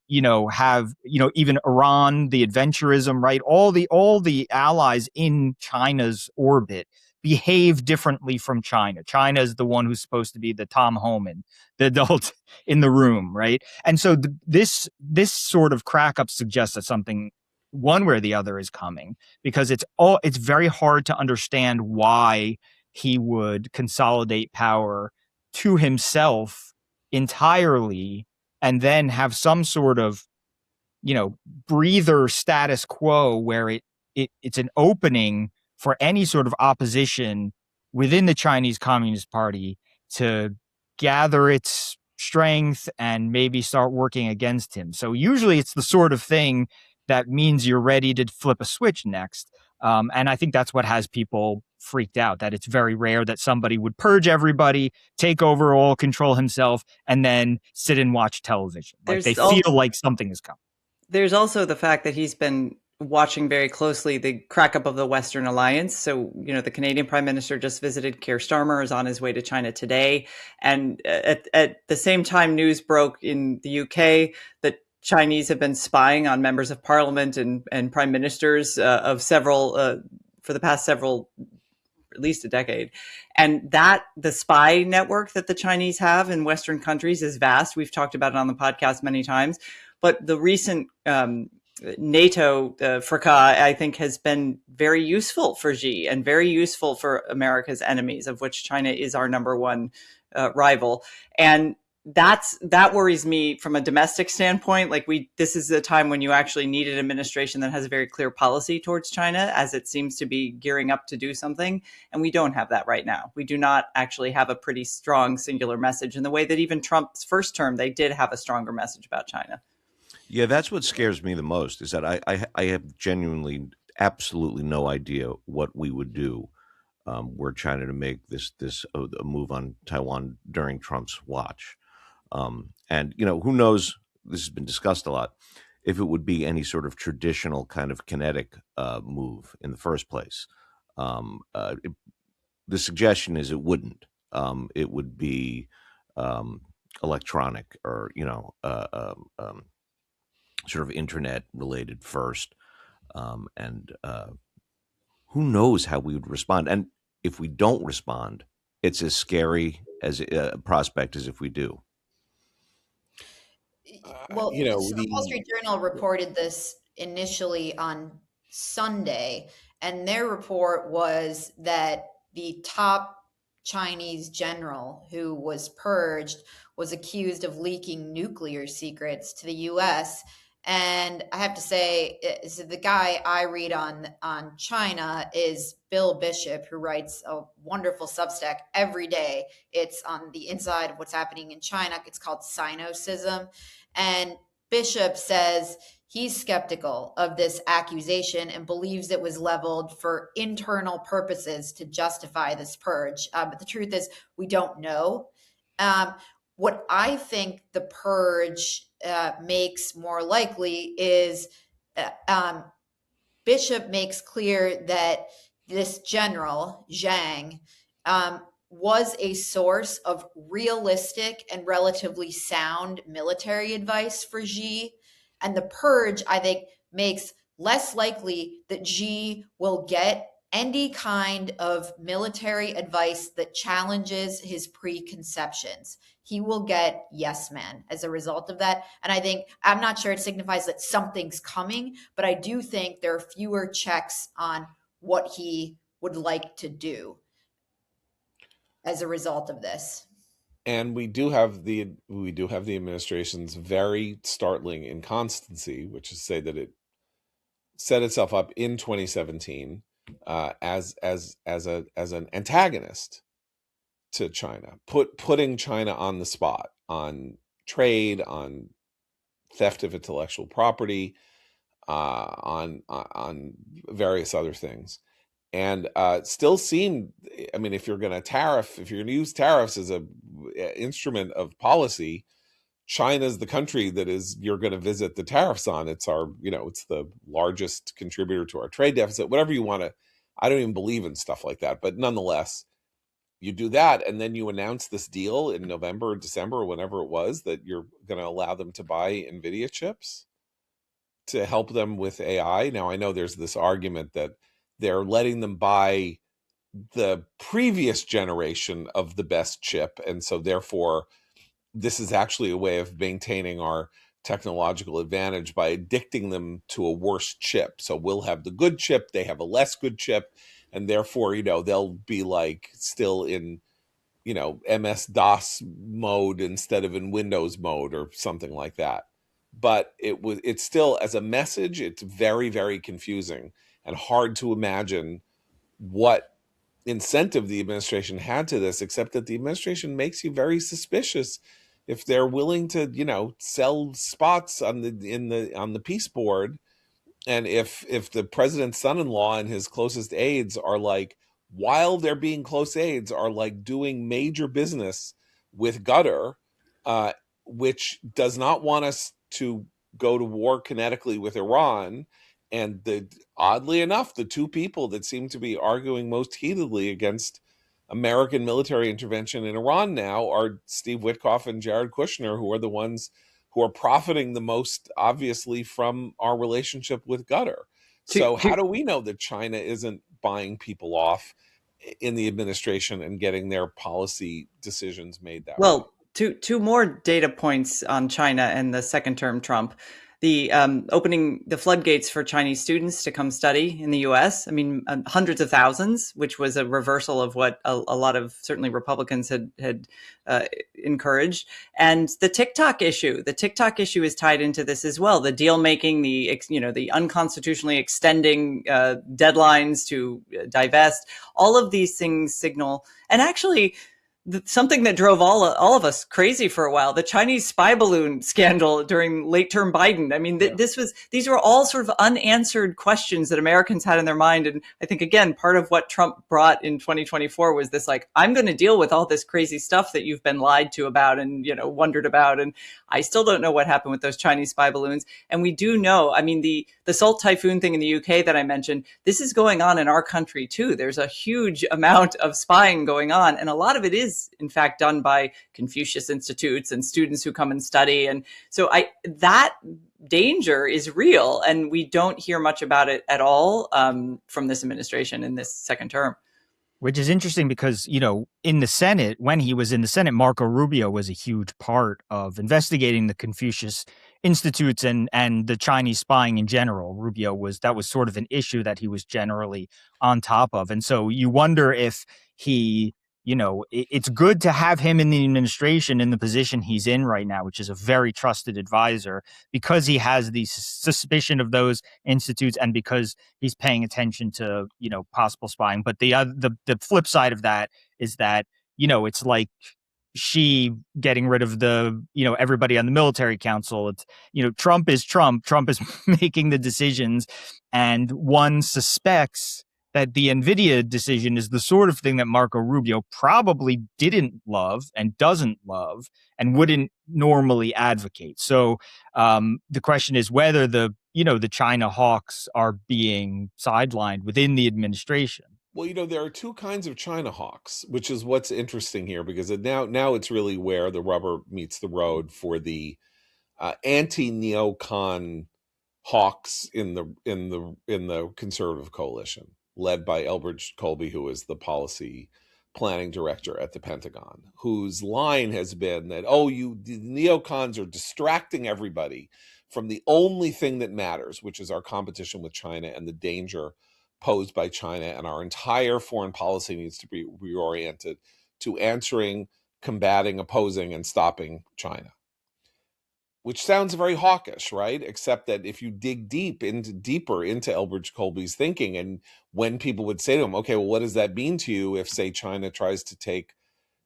have, even Iran, the adventurism, right? All the allies in China's orbit behave differently from China. China is the one who's supposed to be the Tom Homan, the adult in the room, right? And so this sort of crack up suggests that something one way or the other is coming, because it's very hard to understand why he would consolidate power to himself entirely and then have some sort of, breather status quo where it's an opening for any sort of opposition within the Chinese Communist Party to gather its strength and maybe start working against him. So usually it's the sort of thing that means you're ready to flip a switch next. And I think that's what has people freaked out, that it's very rare that somebody would purge everybody, take over all control himself, and then sit and watch television. Like they feel like something is coming. There's also the fact that he's been watching very closely the crack up of the Western alliance. So, the Canadian Prime Minister just visited. Keir Starmer is on his way to China today. And at the same time, news broke in the UK that Chinese have been spying on members of parliament and prime ministers of several, for the past several, at least a decade. And that the spy network that the Chinese have in Western countries is vast. We've talked about it on the podcast many times. But the recent NATO fracas, I think, has been very useful for Xi and very useful for America's enemies, of which China is our number one rival. And that worries me from a domestic standpoint. Like this is a time when you actually need an administration that has a very clear policy towards China, as it seems to be gearing up to do something. And we don't have that right now. We do not actually have a pretty strong singular message in the way that even Trump's first term, they did have a stronger message about China. Yeah, that's what scares me the most, is that I have genuinely absolutely no idea what we would do were China to make this a move on Taiwan during Trump's watch. And, who knows, this has been discussed a lot, if it would be any sort of traditional kind of kinetic move in the first place. The suggestion is it wouldn't. It would be electronic or, sort of internet related first. And who knows how we would respond. And if we don't respond, it's as scary as a prospect as if we do. Well, the Wall Street Journal reported this initially on Sunday, and their report was that the top Chinese general who was purged was accused of leaking nuclear secrets to the U.S. And I have to say, so the guy I read on China is Bill Bishop, who writes a wonderful Substack every day. It's on the inside of what's happening in China. It's called Sinocism. And Bishop says he's skeptical of this accusation and believes it was leveled for internal purposes to justify this purge. But the truth is, we don't know. What I think the purge makes more likely is Bishop makes clear that this general, Zhang, was a source of realistic and relatively sound military advice for Xi. And the purge, I think, makes less likely that Xi will get any kind of military advice that challenges his preconceptions. He will get yes man as a result of that. And I think, I'm not sure it signifies that something's coming, but I do think there are fewer checks on what he would like to do as a result of this. And we do have the administration's very startling inconstancy, which is to say that it set itself up in 2017 as an antagonist to China, putting China on the spot on trade, on theft of intellectual property, on various other things. And still seemed, I mean, if you're going to use tariffs as a instrument of policy, China's the country that you're going to visit the tariffs on. It's it's the largest contributor to our trade deficit, whatever you want to. I don't even believe in stuff like that, but nonetheless, you do that, and then you announce this deal in November or December or whenever it was that you're going to allow them to buy NVIDIA chips to help them with AI. Now, I know there's this argument that they're letting them buy the previous generation of the best chip, and so therefore this is actually a way of maintaining our technological advantage by addicting them to a worse chip. So we'll have the good chip, they have a less good chip, and therefore, they'll be like still in, MS-DOS mode instead of in Windows mode or something like that. But it's still, as a message, it's very, very confusing and hard to imagine what incentive the administration had to this, except that the administration makes you very suspicious if they're willing to, sell spots on the peace board, and if the president's son-in-law and his closest aides are like, while they're being close aides, are like doing major business with Qatar, which does not want us to go to war kinetically with Iran. And oddly enough, the two people that seem to be arguing most heatedly against American military intervention in Iran now are Steve Witkoff and Jared Kushner, who are the ones who are profiting the most, obviously, from our relationship with Qatar. So how do we know that China isn't buying people off in the administration and getting their policy decisions made that way? Two more data points on China and the second term Trump. The opening the floodgates for Chinese students to come study in the U.S. I mean, hundreds of thousands, which was a reversal of what a lot of certainly Republicans had encouraged. And the TikTok issue is tied into this as well. The deal making, the unconstitutionally extending deadlines to divest. All of these things signal, and actually, something that drove all of us crazy for a while, the Chinese spy balloon scandal during late term Biden. I mean, these were all sort of unanswered questions that Americans had in their mind. And I think, again, part of what Trump brought in 2024 was this, like, I'm going to deal with all this crazy stuff that you've been lied to about and, wondered about. And I still don't know what happened with those Chinese spy balloons. And we do know, I mean, the Salt Typhoon thing in the UK that I mentioned, this is going on in our country too. There's a huge amount of spying going on. And a lot of it is, in fact, done by Confucius Institutes and students who come and study. And so that danger is real, and we don't hear much about it at all from this administration in this second term. Which is interesting because, in the Senate, when he was in the Senate, Marco Rubio was a huge part of investigating the Confucius Institutes and the Chinese spying in general. That was sort of an issue that he was generally on top of. And so you wonder if he, it's good to have him in the administration in the position he's in right now, which is a very trusted advisor, because he has the suspicion of those institutes and because he's paying attention to, possible spying. But the flip side of that is that, it's like she getting rid of everybody on the military council. It's, Trump is Trump. Trump is making the decisions, and one suspects that the NVIDIA decision is the sort of thing that Marco Rubio probably didn't love and doesn't love and wouldn't normally advocate. So the question is whether the China hawks are being sidelined within the administration. Well, there are two kinds of China hawks, which is what's interesting here, because now it's really where the rubber meets the road for the anti-neocon hawks in the conservative coalition, led by Elbridge Colby, who is the policy planning director at the Pentagon, whose line has been that, the neocons are distracting everybody from the only thing that matters, which is our competition with China and the danger posed by China. And our entire foreign policy needs to be reoriented to answering, combating, opposing, and stopping China. Which sounds very hawkish, right? Except that if you dig deeper into Elbridge Colby's thinking, and when people would say to him, okay, well, what does that mean to you if, say, China tries to take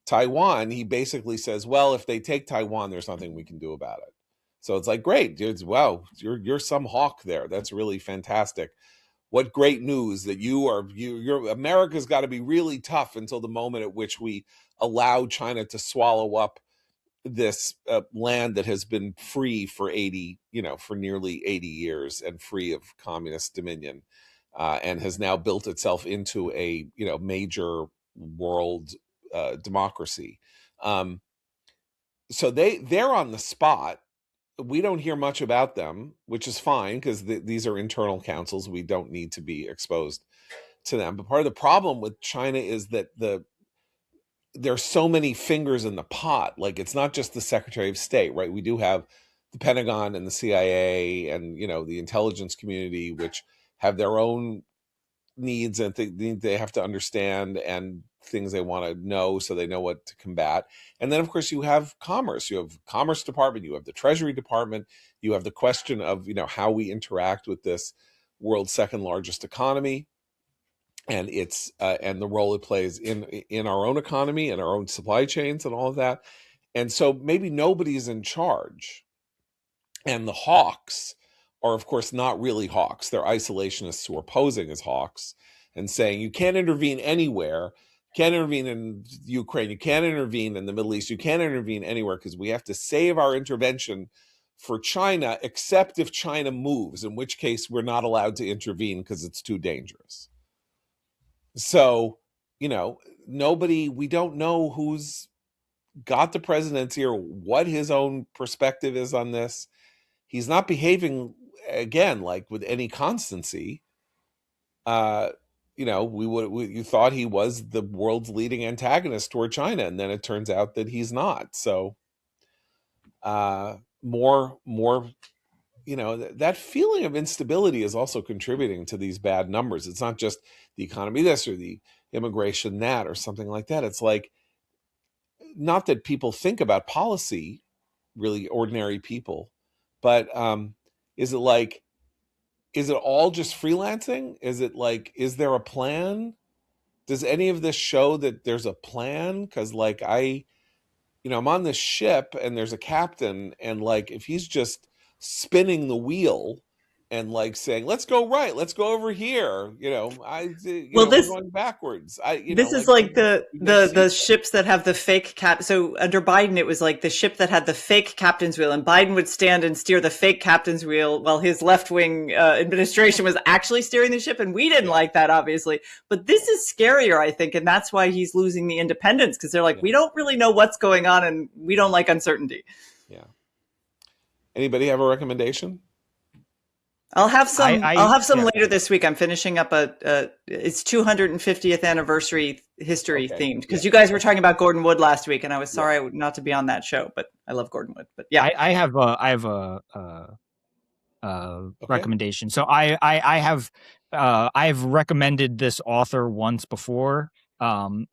Taiwan? He basically says, well, if they take Taiwan, there's nothing we can do about it. So it's like, great, dude, wow, you're some hawk there. That's really fantastic. What great news that America's got to be really tough until the moment at which we allow China to swallow up this land that has been free for nearly 80 years and free of communist dominion, and has now built itself into a major world democracy. So they're on the spot. We don't hear much about them, which is fine because these are internal councils. We don't need to be exposed to them. But part of the problem with China is that there's so many fingers in the pot. Like, it's not just the Secretary of State, right? We do have the Pentagon and the CIA and, the intelligence community, which have their own needs and they have to understand and things they want to know so they know what to combat. And then, of course, you have commerce. You have Commerce Department, you have the Treasury Department, you have the question of, how we interact with this world's second largest economy and it's and the role it plays in our own economy and our own supply chains and all of that. And so maybe nobody's in charge. And the hawks are, of course, not really hawks. They're isolationists who are posing as hawks and saying, you can't intervene anywhere. You can't intervene in Ukraine. You can't intervene in the Middle East. You can't intervene anywhere because we have to save our intervention for China, except if China moves, in which case we're not allowed to intervene because it's too dangerous. So, we don't know who's got the presidency or what his own perspective is on this. He's not behaving, again, like with any constancy. You thought he was the world's leading antagonist toward China, and then it turns out that he's not. So, more, that feeling of instability is also contributing to these bad numbers. It's not just the economy this or the immigration that or something like that. It's like, not that people think about policy, really ordinary people, but is it all just freelancing? Is it like, is there a plan? Does any of this show that there's a plan? Because I'm on this ship and there's a captain, and if he's just spinning the wheel and saying, let's go right, let's go over here, we're going backwards. This is like the ships that have the fake cap. So under Biden, it was like the ship that had the fake captain's wheel, and Biden would stand and steer the fake captain's wheel while his left-wing administration was actually steering the ship. And we didn't like that, obviously. But this is scarier, I think. And that's why he's losing the independents, because they're like, we don't really know what's going on and we don't like uncertainty. Yeah. Anybody have a recommendation? I'll have some. I'll have some later this week. I'm finishing up it's 250th anniversary history themed, because you guys were talking about Gordon Wood last week, and I was sorry not to be on that show, but I love Gordon Wood. But yeah, I have a recommendation. So I have recommended this author once before.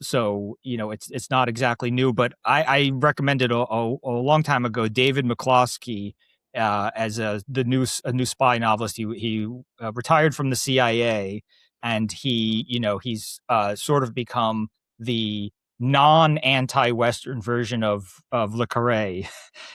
So it's not exactly new, but I recommended a long time ago David McCloskey. As a new spy novelist. He retired from the CIA, and he's sort of become the non-anti-Western version of Le Carré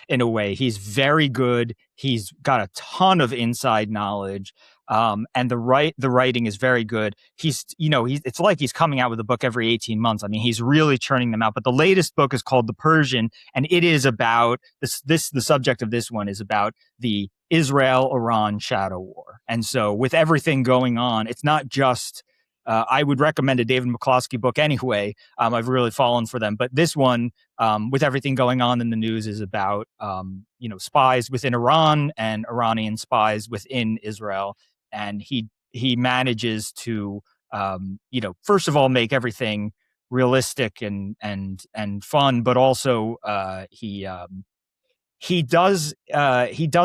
in a way. He's very good. He's got a ton of inside knowledge. And the writing is very good. It's like he's coming out with a book every 18 months. I mean, he's really churning them out. But the latest book is called The Persian, and it is about the subject of this one is about the Israel-Iran shadow war. And so with everything going on, it's not just I would recommend a David McCloskey book anyway. I've really fallen for them. But this one, with everything going on in the news, is about spies within Iran and Iranian spies within Israel. And he manages to first of all make everything realistic and fun, but also he does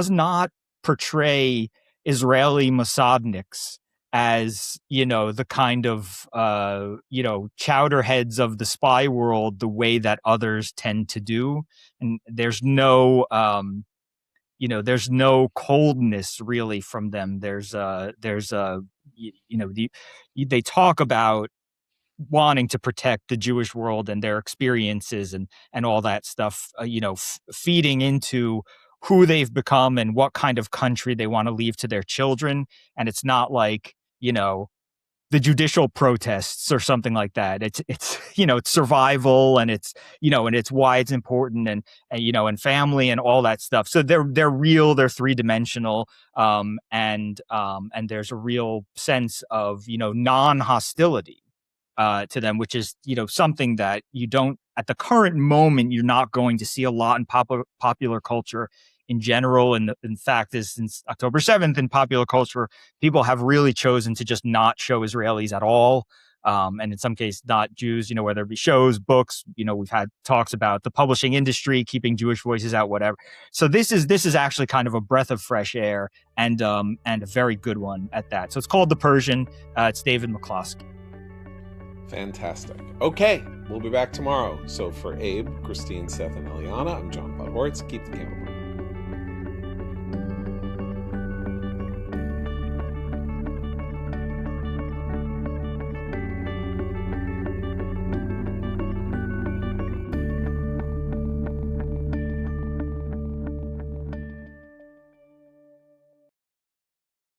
not portray Israeli Mossadniks as the kind of chowderheads of the spy world the way that others tend to do. And there's no there's no coldness really from them. They talk about wanting to protect the Jewish world and their experiences and all that stuff, feeding into who they've become and what kind of country they want to leave to their children. And it's not like, the judicial protests or something like that. It's it's survival, and it's and it's why it's important, and family and all that stuff. So they're real, they're three-dimensional, and there's a real sense of non-hostility to them, which is, something that you don't, at the current moment, you're not going to see a lot in popular culture in general. And in fact, is since October 7th in popular culture, people have really chosen to just not show Israelis at all. And in some cases, not Jews, whether it be shows, books, we've had talks about the publishing industry, keeping Jewish voices out, whatever. So this is actually kind of a breath of fresh air and a very good one at that. So it's called The Persian. It's David McCloskey. Fantastic. Okay, we'll be back tomorrow. So for Abe, Christine, Seth, and Eliana, I'm John Budhortz. Keep the camera.